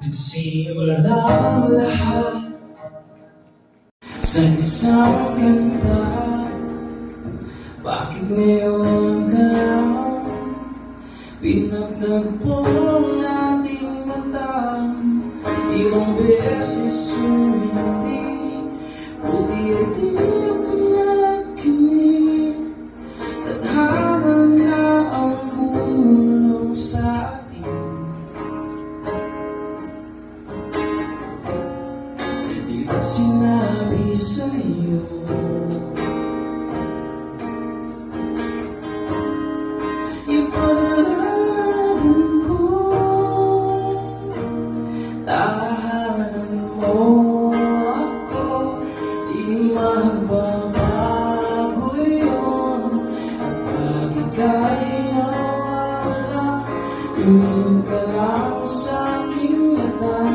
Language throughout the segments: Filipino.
Nagsimula ang lahat sa isang kanta. Bakit ngayon ka lang pinagtagpo ang ating mata? Ilang beses sumindi, buti ay di ito nakinig. Tadhana na ang bumulong sa atin. Hindi ba't sinabi sa'yo ipaglaban ko? Tahanan mo ako, di magbabago yun. Pag ika'y nawala, tumingin ka lang sa'king mata.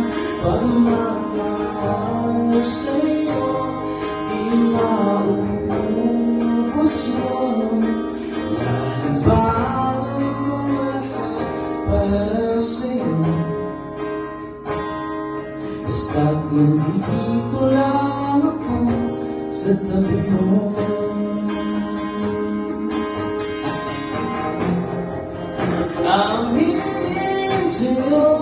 Pagmamahal sa'yo, di maubos yun. Lalabanan ko lahat para sa'yo. Basta't nandito lang ako sa tabi mo. Aminin sa'yo,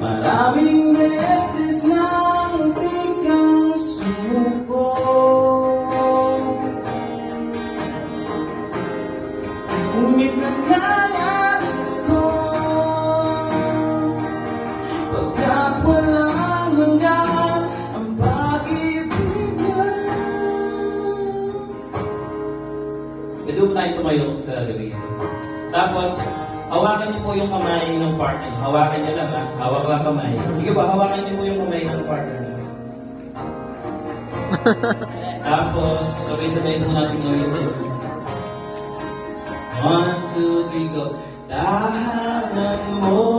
maraming beses nang di kang sumuko. Ngunit nagkayanin ko, pagkat walang hanggan ang pag-ibigan. Medyo po tayo tumayo sa gabi ito. Tapos, hawakan niyo po yung kamay ng partner. Hawakan niyo lang, ha? Hawak lang kamay. Sige ba, hawakan niyo po yung kamay ng partner. Tapos, sabay-sabay po natin gawin ito. 1, 2, 3, go. Tahanan mo